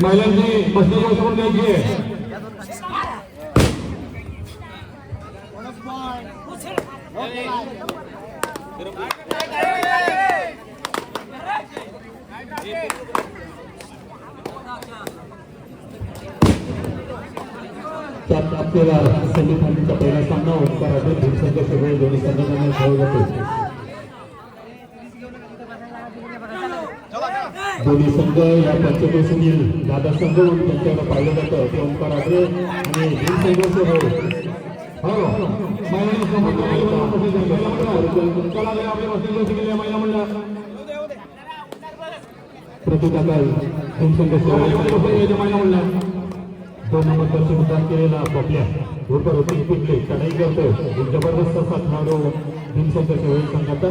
महिलांची बसली समोर घ्यायची आहे. आपल्याला सेमीफायनलचा पहिला सामना ओंकार संघ सगळे दोन्ही संघांना खेळला जातो. दोन्ही संघ या पंचकोशीतील दादा संघ म्हणून त्यांच्याकडे पाहिलं जातं ते ओंकार आग्रे आणि दोन नंबरची मतदान केलेला बबल्या उर्फ ऋतिक पिंपले चढाई करतो. एक जबरदस्त असा खेळाडू भीमसंघ सेवक संघाचा.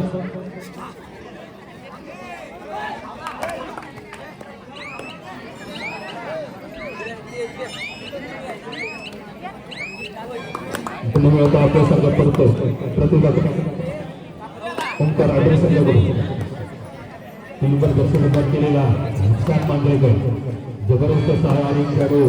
आता आपल्या संघात पडतो प्रतिभा ओंकार आग्रे संघाकडून. तीन नंबर मतदान केलेला श्याम मांजरेकर जबरदस्त सहाय्यकारी खेळाडू.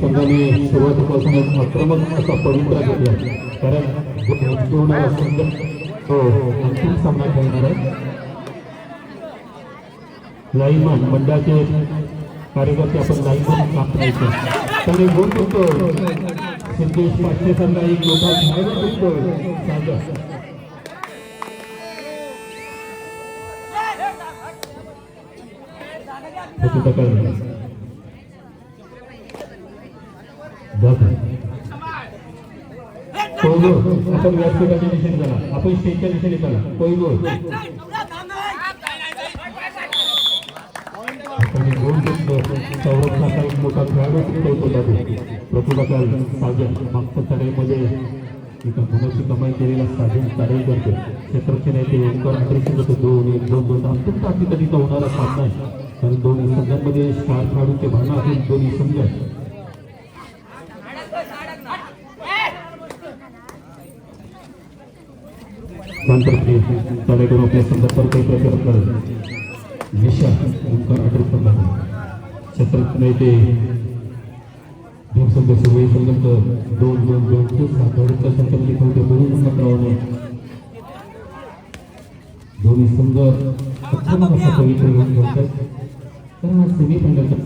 संघाने सुरुवातीपासून आक्रमक असा पवित्रा घेतला कारण संघ तो अंतिम सामना खेळणार आहे. लाईनमन मंडळाचे कार्यकर्ते आपण लाईनमन काम करायचे त्याने गोल करतो. सिद्धेश पाचशे संघ एक मोठा खेळाडू करतो. आपण व्यासपीठाच्या दिशेने झाला आपण स्टेजच्या दिशेने झाला पहिलो सौरभचा एक मोठा खेळाडू प्रतिभाकाल साजन मागच्या चढाईमध्ये एका गुणाची कमाई केलेला साजन चढाई करतो. क्षेत्ररक्षण नेते ओंकार आग्रे संघ 2-1-2-2 अत्यंत अतिकधीचा होणारा सामना आहे कारण दोन्ही संघांमध्ये स्टार खेळाडूचे भावना असेल. दोन्ही संघ चढाई करून आपल्या संघात काही प्रचार करत निशा ओंकार आग्रे संघ क्षेत्ररक्षण नेते भीमसंघ सेवक संघ 2-2-2 साधारणच्या संघातली होते म्हणून क्रमाने दोन्ही संघ अचानक असा पवित्र घेऊन घेतात कारण हा सेमीफायनलचा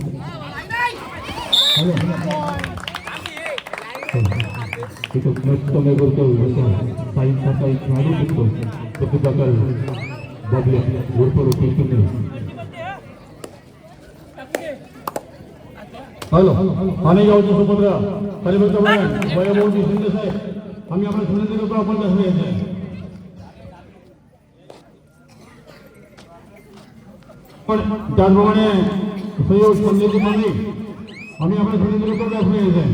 साई सकाळी खेळाडू दिसतो. प्रतिभाकाल बबल्या उर्फ ऋतिक पिंपले. हॅलो पाणेगावचे सुपुत्र परिवर्तन वैभवजी शिंदे साहेब आम्ही आपण विनंती करतो आपण कसं यायचं पण त्याचप्रमाणे सहयोग संदेश मंडळी आम्ही आपण विनंती करतो कसं यायचं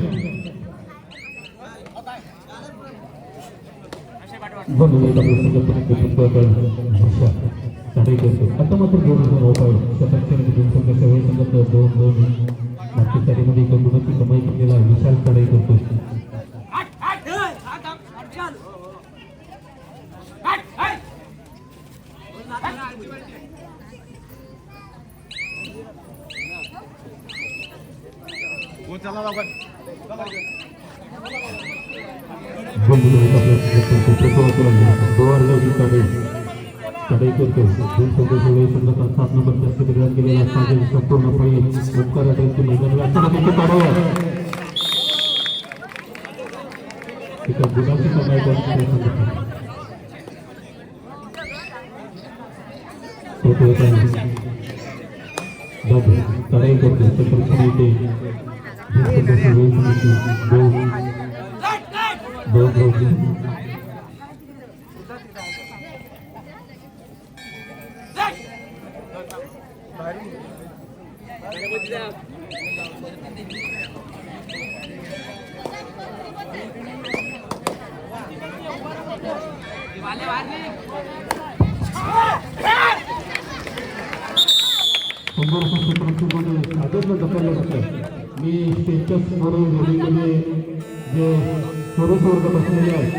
चढाई करतो. आता मात्र 2 होत आहे. क्षेत्ररक्षण भीमसंघ सेवक संघात 2-2 मागच्या चढाईमध्ये एका गुणाची कमाई केलेला विशाल चढाई करतो. चढाई करतो. भीमसंघ सेवक संघाचा 7 नंबर जास्त प्रदान केलेला साजन संपूर्णपणे ओंकार आग्रेची मैदानाला एका गुणाची कमाई चढाई करतो. क्षेत्ररक्षण येते भीमसंघ सेवक संघाची 2-2 वाले संघर्ष क्षेत्रामध्ये साधन ढकललं जातं. मी स्टेजच्या समोर वेळीमध्ये जे पुरुष वर्ग बसलेले आहेत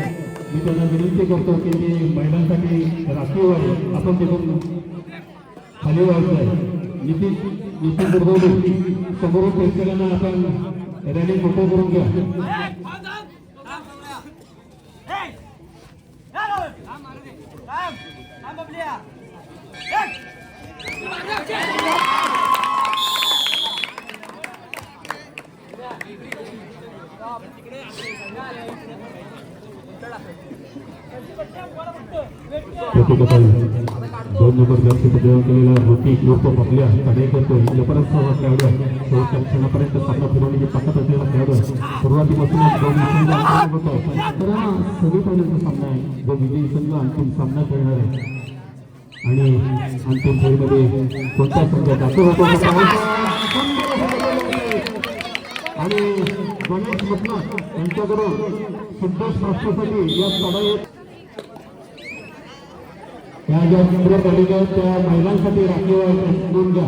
मी त्यांना विनंती करतो की ते महिलांसाठी राखीव आहे, आपण तिथून खाली व्हायचं आहे. नितीन दुर्गवली समोरून प्रेक्षकांना आपण रॅली मोठं करून घ्या. दोन नंबर जर्सी देऊ केलेला रोटी ग्रुप आपल्या कडे करतो. यापर्यंत खेळाडू शेवटच्या क्षणापर्यंत सामना फिरवण्याची ताकद असलेला खेळाडू सुरुवातीपासूनच दोन संघ होतो. सेमीफायनलचा सामना आहे जो विजयी संघ अंतिम सामना खेळणार आहे आणि अंतिम फेरीमध्ये कोणता संघ दाखल होतो आणि गणेश मटनाथ यांच्याकडून सिद्धेश राष्ट्रासाठी या लढाईत या ज्या केंद्र पालिका त्या महिलांसाठी राखीव आहे समजून घ्या.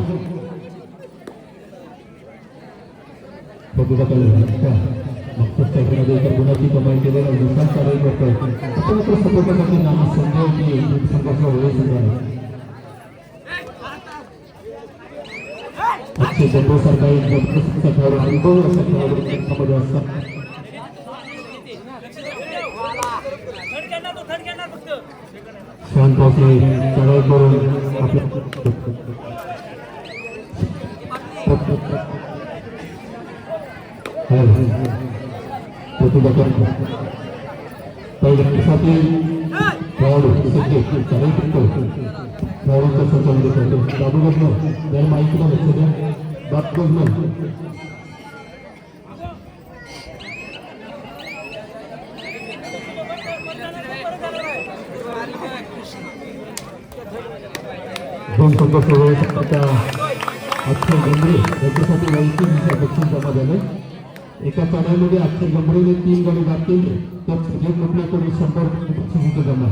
गुणाची कमाई केलेला विश्वास कार्य करतो. सपोर्टासाठी नाना संजय संघाचा वेळ संघ अक्षय चंद्र सरकारी खेळाडू अनुभव असा खेळाडू संघामध्ये असतात. शांत असे चढाई करून आपल्या प्रतिभा करतो. पहिल्यासाठी खेळाडू चढाई करतो. खेळाडूंच्या संचामध्ये करतो. बाबू बघणं या माहितीला लक्ष द्या. बाप बघणं दोन संघर्ष आता अक्षय गंभीर यांच्यासाठी वैयक्तिक बक्षीस जमा झाले. एका चढाईमध्ये अक्षय गंभीरने 3 गडी बाद केले तर सुजय कुठल्याकडून 100 बक्षीस जमा.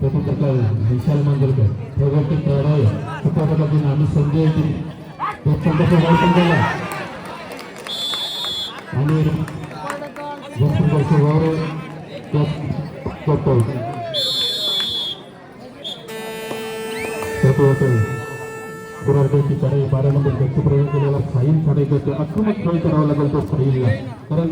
त्यातून त्याचा विशाल मांजरेकर प्रगती चढाई चित्रपटातील आम्ही संजय संघर्ष संघाला आणि संघर्ष गुरार्डेची चढाई 12 नंबर गच्ची प्रयोग केलेला साहिल चढाई करते. आक्रमक खेळ करावा लागेल तो साहिलला कारण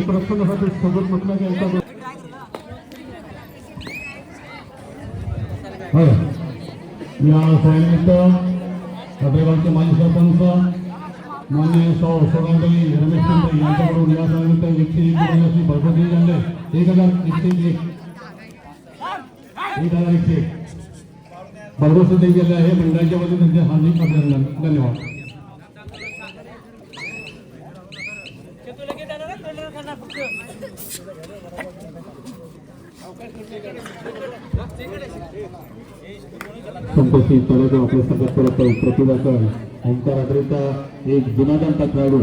प्रस्थानासाठी सोबत म्हटलं की या सैनिक हृदयगावचे माजी सरपंच मान्य सोगावताई रमेश चंद्र यांच्याकडून या सणानिमित्त 101 भरघोस दिली जाते. 1101 भरघोस दिली गेले आहे. मंडळाच्या वतीने त्यांचे हार्दिक अभिनंदन. धन्यवाद. संतोषी तळेगाव आपल्या संघात परत प्रतिभा ओंकार आद्रेचा एक गुणादांता खेळाडू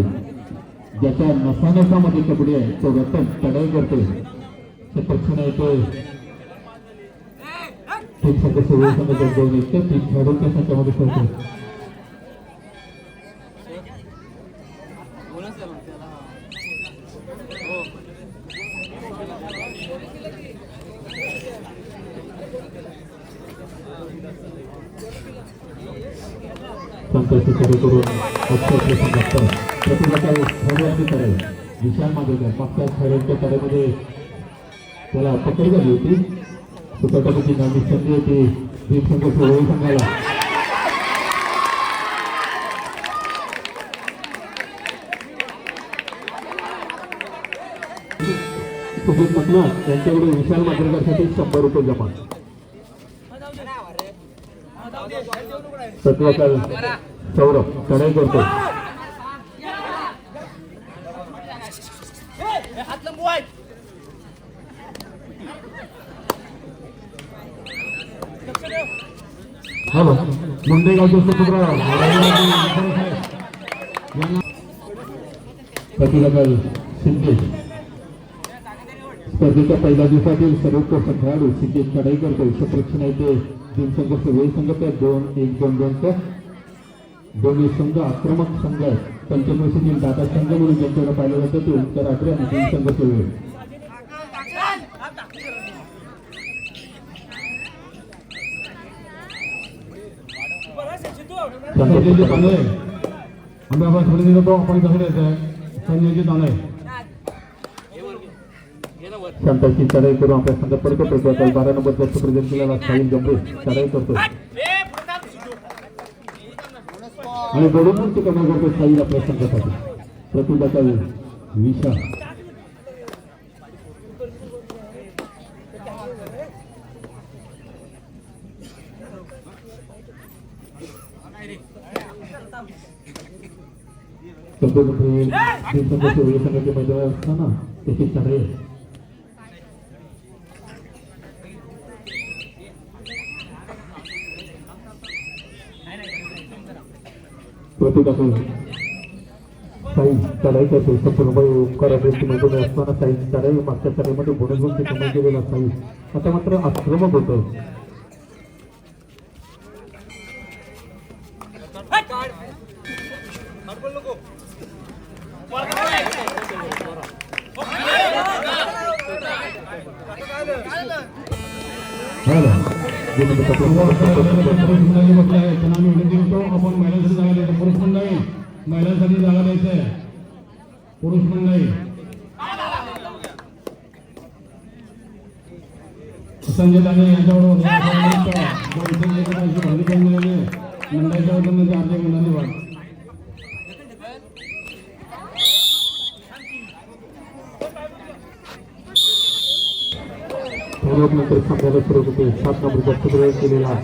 ज्याच्या नसानसामध्ये कबड्डी आहे तो रतन चढाई करतोय. ते पक्षाने येतोय एक संघर्ष वेळ संघाच्या दोन येते 3 खेळाडूंच्या संघामध्ये खेळतोय. संतोषी चढाई करून अक्षय संघात प्रतिभाच्या खेळाडूंची चढाई विशाल मांजरेकर मागच्या खेळाडूंच्या चढाईमध्ये त्याला पकड झाली होती. सुपरटॉपची नामी संधी होती. तीन संघर्ष वेळ संघाला सुजित मटनाथ यांच्याकडून विशाल मांजरेकरसाठी 100 रुपये जमा. सत्वकाल सौरभ चढाई करतो. हॅलो मुंडेगावचे सुपुत्र प्रतिभाताई शिंदे स्पर्धेच्या पहिल्या दिवसातील सर्वोत्कृष्ट खेळाडू सिद्धेश कडाईकर क्षेत्ररक्षण येथे दिनसंघ वेळ संघ 2-1-2-2 दोन्ही संघ आक्रमक संघ आहेत. पंचक्रोशीतील दादा संघ म्हणून ज्यांच्याकडे पाहिलं जातं ते उत्तर आग्रे आणि दिनसंघ वेळ आम्ही आपण थोडी देतो आपण कसं द्यायचं संजयची तांदळे शांताची चढाई करून आपल्या संघ परत होतो 12 नंबर जास्त प्रेझेंट केलेला साहिल गंभीर चढाई करतो आणि बरोबर ते कमी करतो साहिल आपल्या संघासाठी प्रतिभाचा विशा संघाचे वेळ संघाचे मैदान असताना त्याची चढाई प्रतिभाताई साई चढाई करतो संपूर्ण उपकार मैदान असताना साई चढाई मागच्या चढाईमध्ये बोनस ते कमाई केलेला साई आता मात्र आक्रमक होतं आपण महिलांसाठी जागा द्यायचंय पुरुष मंडळी संजय दादा यांच्याबरोबर मंडळाच्या वतीने हार्दिक धन्यवाद नंतर सामन्याला सुरू होते 7 नंबरचा सुरू केलेला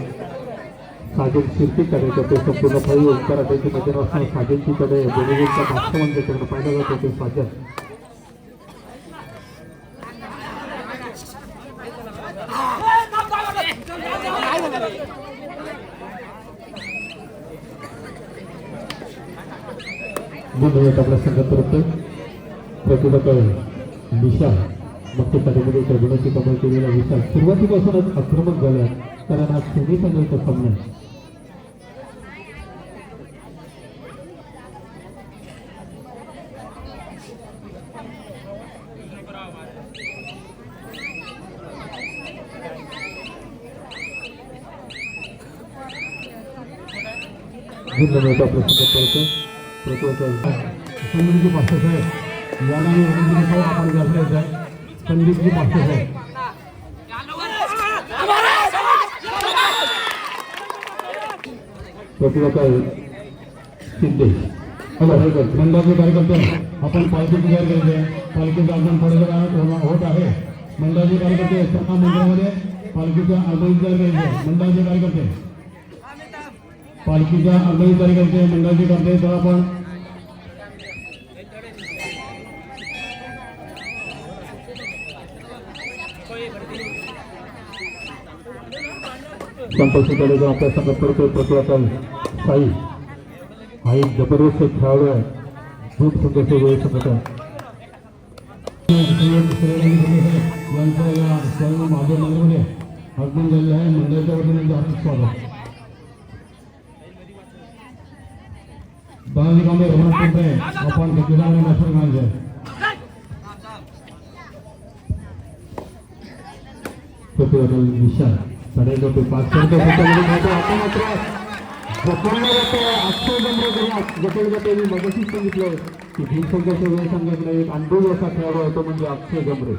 साजन शिर्के करण्याचे संपूर्ण फाई कराट्याची मैदान असताना साजनची कडे बोलीवूडच्या मागचं त्याच्याकडे पाहिलं जातं ते साजन आपल्या संघात परत प्रतिभाताई दिशा मग ते कधीमध्ये गुणाची कमाई केलेला विशाल सुरुवातीपासूनच आक्रमक झाल्या कारण हा सेमी फायनलचा सामना संदीपजी पास्टर साहेब याला आपण घातलेलं आहे संदीपजी पास्टर साहेब प्रतिभाताई शिंदे मंडळाचे कार्यकर्ते आपण पालखी तयार करायचे पालखीचं आगमन थोड्या वेळात होत आहे मंडळाचे कार्यकर्ते सर्व मंदिरामध्ये पालखीच्या आगमन तयार करायचे मंडळाचे कार्यकर्ते पालखीच्या आगमन तयार करायचे मंडळाचे करते तर आपण संपर्क आपल्या संघात करतोय प्रतिभाताई साई हा एक जबरदस्त खेळाडू आहे खूप सुंदर वेळ शकत आहे यांचं या सर्व माझ्या मंडळामध्ये आगमन झालेलं आहे मंडळाच्या वतीने हार्दिक स्वागत दादाजी कांबळे रमण करते आपण घेतलेला नॅशनल मॅनेजर प्रतिभाताई विशाल चढाई करतो 5 आता मात्र अक्षय गमरे मी मगाशीच सांगितलं की भीमसंघाच्या वेळ संघातला एक अनुभव असा खेळाडू आहे तो म्हणजे अक्षय गमरे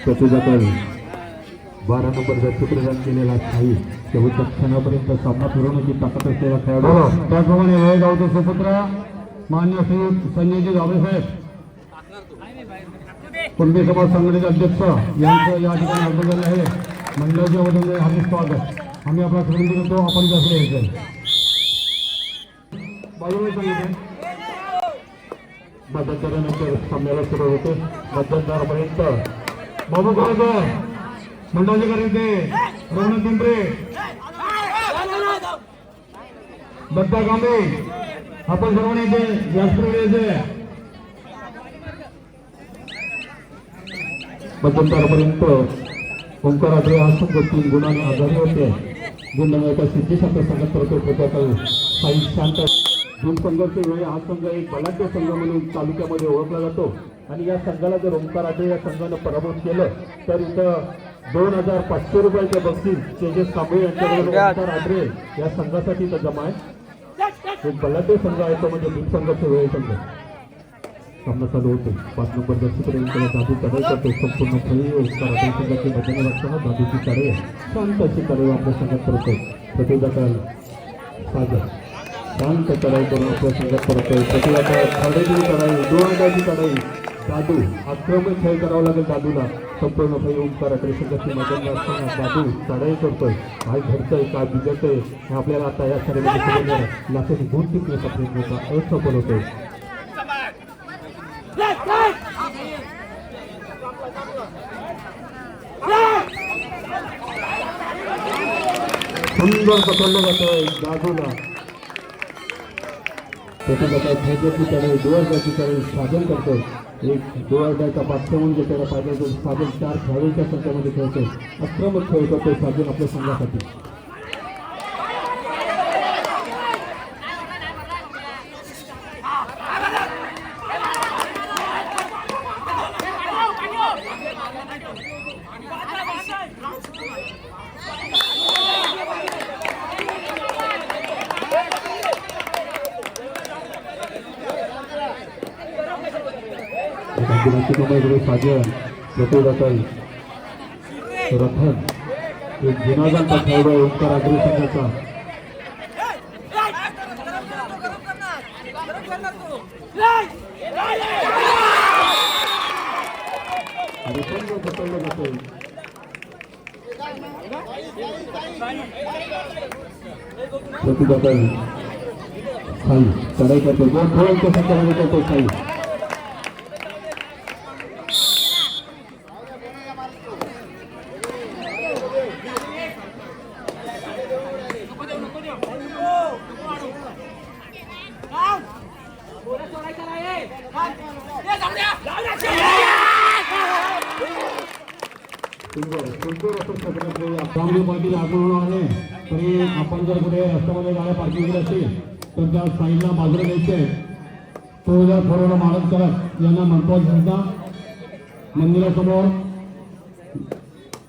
प्रतिभाताई 12 नंबरचा चित्रदान केलेला साई शेवटच्या क्षणापर्यंत सामना फिरवण्याची ताकद असलेला खेळाडू त्याचप्रमाणे वेळगावचे सुपुत्र मान्य श्री संजयजी जाधव साहेब कुणबी समाज संघटनेचे अध्यक्ष यांचं या ठिकाणी आगमन झाले आहे मंडळाच्या वतीने हार्दिक स्वागत आम्ही आपला विनंती करतो आपण कसं यायचं बाजूला सांगितलं मतदारानंतर सामन्याला सुरू होते मतदारापर्यंत बाबू गावकर मंडळाचे कार्यकर्ते रघुनाथ पिंपरे, दत्ता कांबे, आपण सर्वांनी इथे व्यासपीठावर यायचे. मध्यंतरापर्यंत ओंकार आठरे हा संघ 3 गुणांनी आघाडी होते. गुणनव्याचा सिद्धेशास्त्र संघात प्रकल्प काही शांत दोन संघाचे वेळ हा संघ एक बलाढ्य संघ म्हणून तालुक्यामध्ये ओळखला जातो आणि या संघाला जर ओंकार आठरे या संघानं पराभूत केलं तर इथं 2500 रुपयाचे बक्षीस तेजस कांबळे यांच्याकडे ओंकार आठरे या संघासाठी इथं जमा आहे. एक बलाढ्य संघ आहे तो म्हणजे बीड संघाचे वेळ संघ. सामना चालू होतो. 5 नंबर दर्शपर्यंत दादू चढाई करतो. संपूर्ण खेळी ओंकार आठरे संघाची मध्यम रक्षण दादूची चढाई शांत अशी चढाई आपल्या संघात करतो. प्रतिभाताई सागर शांत चढाई करून आपल्या संघात करतोय. प्रतिभाताई चढाई चढाई 2 अंगाची चढाई. दादू आक्रमक खेळ करावा लागेल दादूला. संपूर्ण खेळी ओंकार आठरे संघाची मध्यम रक्षण दादू चढाई करतोय. काय घडतंय काय बिघडतंय हे आपल्याला आता या सर्वांमध्ये लाखाची गुण टिकण्याचा प्रयत्न असफल होतोय. सुंदर पकडलं जातोय दादूला. प्रतिभाताई खेळची चढाई 2 अंगाची चढाई साधन करतोय. एक 2 अंगाचा पाठ्यमून जे त्याला पाहिजे तो साधन 4 खेळाडूंच्या संख्येमध्ये खेळतोय. आक्रमक खेळ करतोय साधन आपल्या संघासाठी. साजन प्रतिभाताई रथन एक जुनाजांचा खेळाडू ओंकार आठरे संघाचा. पकडलं जातोय. प्रतिभाताई खाली चढाई करतो. 2 खेळांच्या संख्येमध्ये करतो खाली. पार्टी आगमन आहे तरी आपण जर कुठे रस्त्यामध्ये गाड्या पार्किंग केल्या असतील तर त्या साईडला बाजूला द्यायचे. तो जर थोडं मालक करत यांना महत्वाची सुद्धा मंदिरासमोर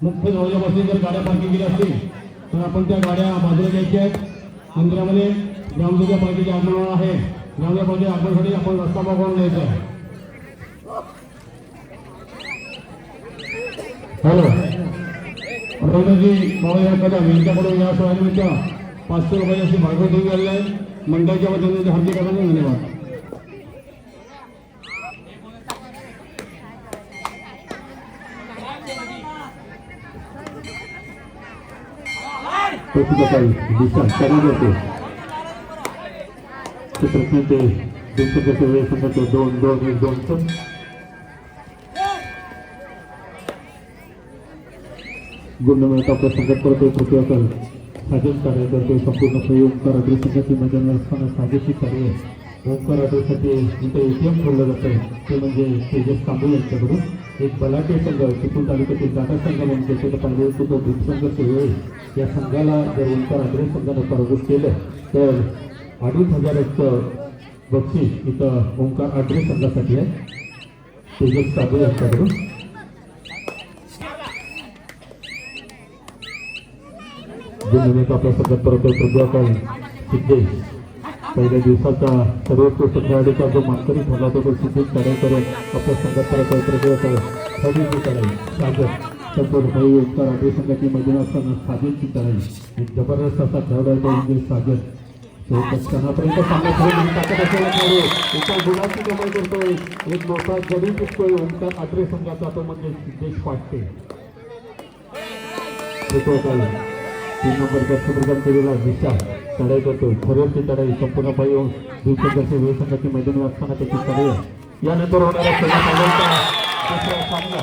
मुख्य दरवाजापासून जर गाड्या पार्किंग केल्या असतील तर आपण त्या गाड्या बाजूला द्यायच्या आहेत. मंदिरामध्ये ग्रामदेवता पार्टीचे आगमन आहे. ग्रामदेवता पार्टी आगमनासाठी आपण रस्ता बघून द्यायचा आहे. हॅलो रवणाजी बाबा या कदम यांच्याकडून या सोहळ्यानिमित्त 500 रुपये अशी भागवत देऊन गेलेली आहे. मंडळाच्या वतीने हार्दिक अभिनंदन. धन्यवाद. प्रतिभाताई दिशा चढाई करते. चित्रपट 200 वेळ संघाचे 2-2-1-2 गुणनव्याचा प्रसंगात करतोय. प्रतिभाताई साजेल कार्य करतोय. संपूर्ण खेळी ओंकार आठरे संघाची मैदान असताना साजेची कार्य ओंकार आठरेसाठी इथे एटीएम खोललं जातं ते म्हणजे तेजस कांबळे यांच्याकडून. एक बलाढ्य संघ चिपळूण तालुक्यातील दाता संघ म्हणून त्याच्याकडे पाहिजे होतो तो बीड संघाचे वेळ या संघाला जर ओंकार आठरे संघानं पराभूत केलं तर 2500 बक्षीस इथं ओंकार आठरे संघासाठी आहे. तेजस कांबळे यांच्याकडून. गुणनव्याचा आपल्या संघात परत प्रतिभाताई सिद्धेश पहिल्या दिवसाचा सर्वोत्कृष्ट खेळाडूचा जो मानकरी ठरला होता तो सिद्धेश चढाई करून आपल्या संघात परत प्रतिभाताई हळदीची चढाई सागर संपूर्ण खेळी ओंकार आठरे संघाची मैदान असताना साजेलची चढाई एक जबरदस्त असा खेळाडू म्हणजे सागर. क्षणापर्यंत सामना ताकद असलेला खेळाडू एका गुणाची कमाई करतोय. एक मोठा गडी टिकतोय ओंकार आठरे संघाचा तो म्हणजे सिद्धेश पाटते. 3 नंबर दर्शप्रदान केलेला दिशा चढाई करतोय. खरोखरची चढाई संपूर्ण पायी दिवसाचे वेळ संघाची मैदानी असताना त्याची चढाई आहे. यानंतर होणारा दुसरा सामना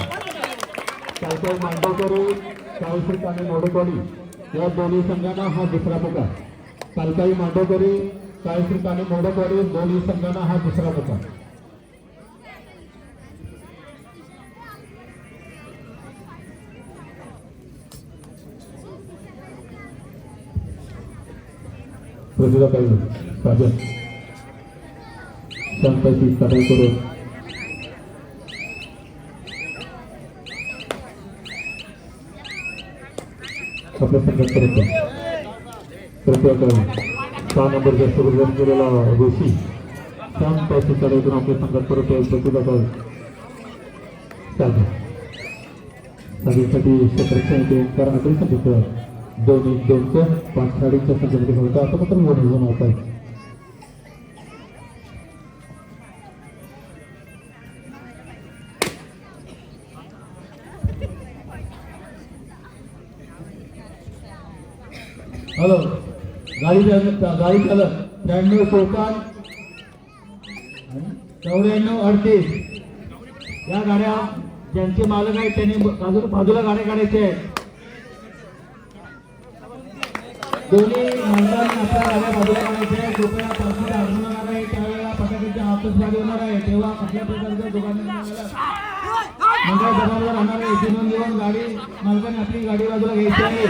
चालतोय मांडवकरी काळश्री आणि मोडकवाडी या दोन्ही संघांना हा दुसरा पुकार. कालकाई मांडोकरी काळश्री आणि मोडकवाडी दोन्ही संघांना हा दुसरा पुकार. प्रतिभा काही साजन शांताची कार्य करून आपल्या संघात करतो. प्रतिभा काही 6 नंबर जास्त प्रदान केलेला ऋषी शांताची कार्य करून आपल्या संघात करतो. प्रतिभा काही साजन साजेसाठी क्षेत्ररक्षण येते ओंकार आंध्रे संघ 2-1-2 5 खेळाडूंच्या संघामध्ये होता. आता मात्र नियोजन होत आहे. हॅलो गाडी चालक 93 चौकान 94-38 या गाड्या ज्यांचे मालक आहेत त्यांनी बाजूला गाड्या काढायचे आहेत. दोन्ही मालकांनी आपल्या गाड्या बाजूला काढायच्या आहेत. कृपया पाचशे आगमन होणार आहे त्यावेळेला फटाक्याची आतषबाजी होणार आहे तेव्हा कुठल्या प्रकारच्या दोघांनी मंडळ दबावावर राहणार आहे. इथे नोंद घेऊन गाडी मालकाने आपली गाडी बाजूला घ्यायची आहे.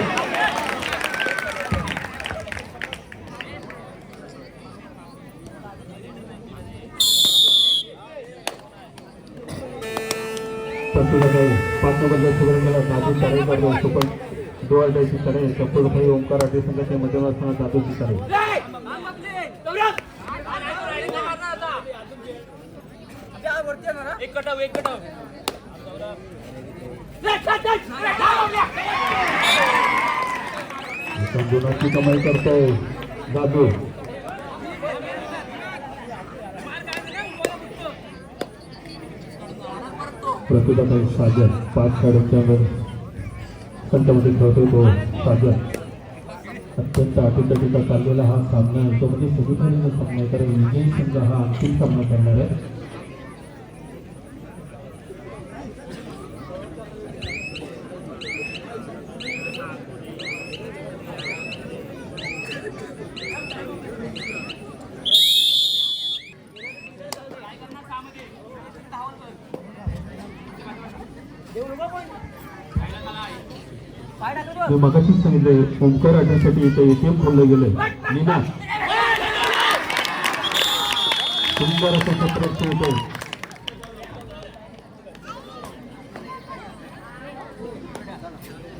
पाच नंबरच्या सुवर्णला दादू चारेकर सुपर डोळ्याची करे संपूर्ण भाई ओंकार आटे संघाच्या मध्यम असताना दादूची करे गुणाची कमाई करतोय दादू. प्रतिभा काही साजन 5 खेळाडूंच्या संघामध्ये खेळतोय तो साजन. अत्यंत आटुकाटीचा चाललेला हा सामना आहे. तो म्हणजे सेमीफायनल सामना आहे कारण इंडियन संघ हा अंतिम सामना करणार आहे. मी मगाशीच सांगितलं ओंकार आठवण्यासाठी इथं ATM खोललं गेलंय. नीना सुंदर असं सत्र होतं.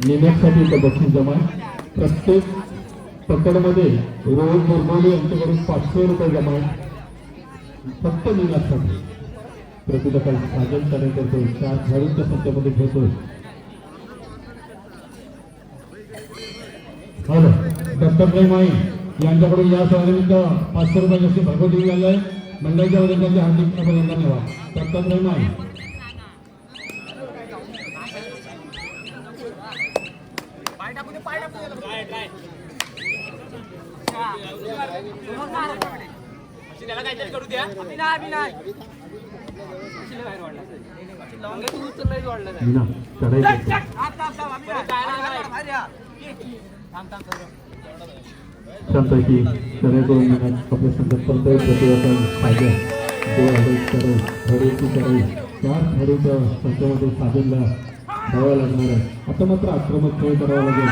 निम्यासाठी इथं बक्षीस जमा आहे. प्रत्येक पकडमध्ये रोहन मुरगोली यांच्याकडून 500 रुपये जमा आहे फक्त निम्यासाठी. प्रतिभा काही साजन कार्य करतो. 4 खेळाडूंच्या संख्येमध्ये घेतोय. हॅलो दत्तात्रय माई यांच्याकडून या सहनिमित्त 500 रुपये जास्त भरघोस दिली आहे. मंडळाच्या वतीने त्यांचे हार्दिक अभिनंदन धन्यवाद. दत्तात्रय माई शांताची चढाई करून आपल्या संघात परतोय. प्रतिभाचा साजन 2 हडीची चढाई 4 हडीच्या संख्येमध्ये साजनला धावावं लागणार आहे. आता मात्र आक्रमक खेळ करावा लागेल.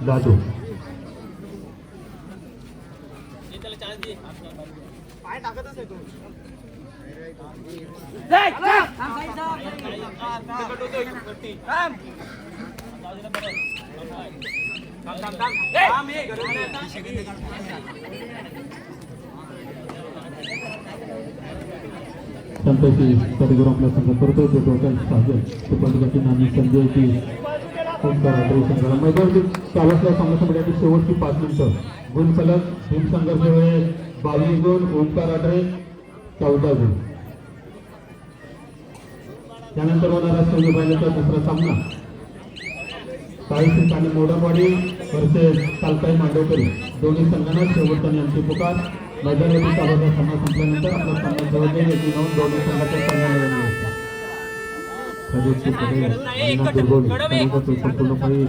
दादू संताची कधीवर आपल्या संघ करतोय तो डोक्यात साजन सुपर्णकाची नामी संजयची ओंकार आंध्रे संघाला मैदानाची चालसला सांगण्यासाठी शेवटची 5 मिनिटं. गुणफलक टीम संघर्ष वेळे 22 गुण ओंकार आंध्रे 14 गुण. त्यानंतर होणारा सेमीफायनलचा दुसरा सामना काळीसिंग आणि मोडकवाडी वर्सेस कालताई मांडवकरी दोन्ही संघांना शेवटचा नियमची पुकार. मैदानावरती चालवता सामना संपल्यानंतर आपला सामना जवळ येईल याची नोंद दोन्ही संघाच्या संघाला मिळते. प्रदीप पटेल आणि दुर्गोली संपूर्णपणे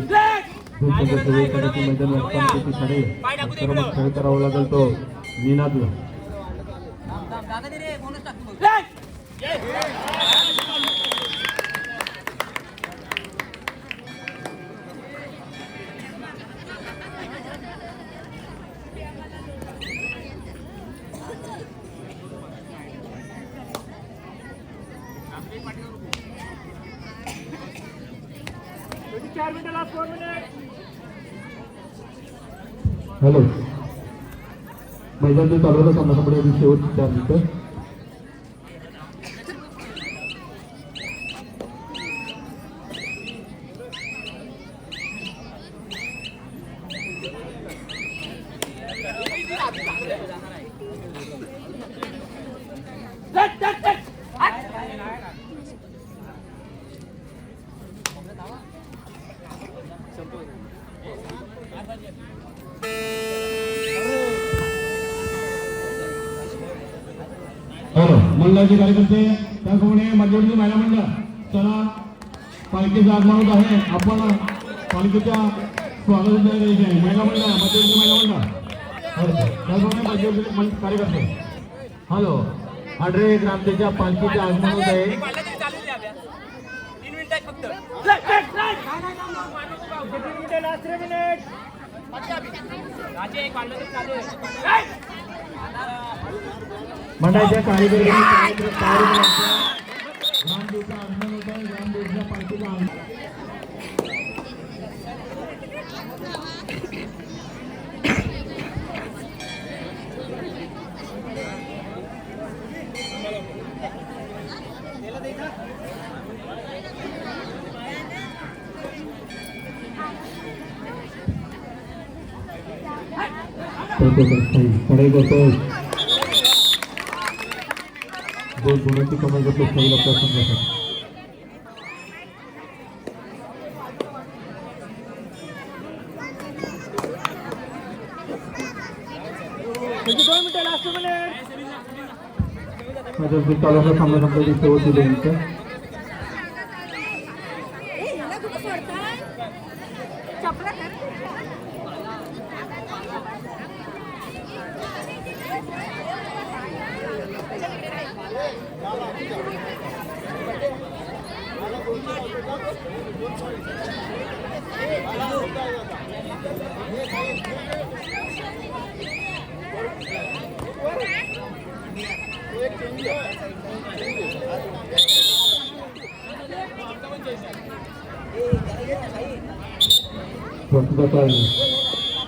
मैदान वाटपांची साडे खेळ करावा लागेल तो निनादला. हॅलो मैदान चालवलं सामना शेवटची 4 मिनिटं. मंडळाचे कार्यकर्ते त्याचप्रमाणे मध्यवर्ती महिला मंडळ चला पालखीचं आगमन होत आहे. आपण पालखीच्या स्वागताच्या द्यायचे आहे. महिला मंडळ मध्यवर्ती महिला मंडळ त्याचप्रमाणे मध्यवर्ती कार्यकर्ते हॅलो आढळे ग्रामदेच्या पालखीचे आगमन होत आहे. मंडळाच्या कार्यकर्त्यांनी ग्रामदेवचा आगमन होत आहे. ग्रामदेवच्या पालखीचं आगमन कढाई करतो. दोन गुणांची कमाई करतो पहिला आपल्या संघासाठी. चालवला सामना संपल्याची शेवटची 2 मिनिटं.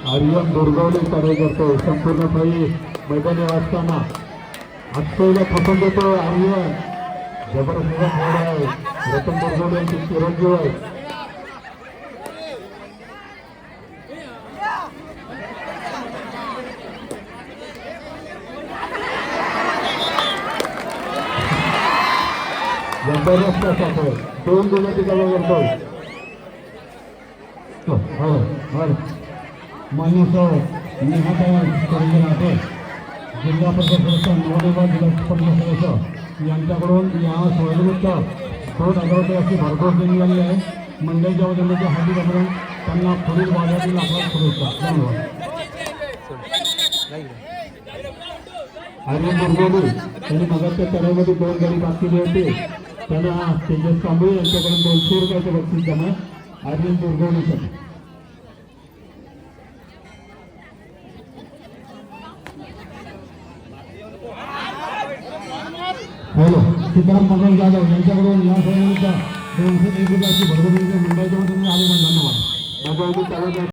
आर्यन दुर्गवले कार्य करतो. संपूर्णपणे मैदानी असताना आजला खपन देतो आर्यन. जबरदस्त खेळ आहे. रतन दुर्गवले यांची चिरंजीव आहे. जबरदस्त आहे. 2 गुणांची कमाई करतो. मान्य निहाते जिल्हा परिषद सदस्य नवनिर्माण जिल्हा परिषद सदस्य यांच्याकडून या सोहळ्यानिमित्त 2,000 रुपये अशी भरघोस देण्यात आली आहे. मंडळाच्या वतीने हार्दिक अभिनंदन. त्यांना पुढील वाढीतील आपला शुभेच्छा. धन्यवाद. आर्यन दुर्गोली त्यांनी मगाच्या चढाईमध्ये 2 गडी बाद केली होती. त्यांना तेजस कांबळे यांच्याकडून 200 रुपयाचे बक्षीस जमा आर्यन दुर्गोलीसाठी. हॅलो सीताराम मंगल जाधव यांच्याकडून या सोहळ्यानिमित्त 201 रुपयाची भरभरून मंडळाच्या वतीने अभिनंदन. धन्यवाद.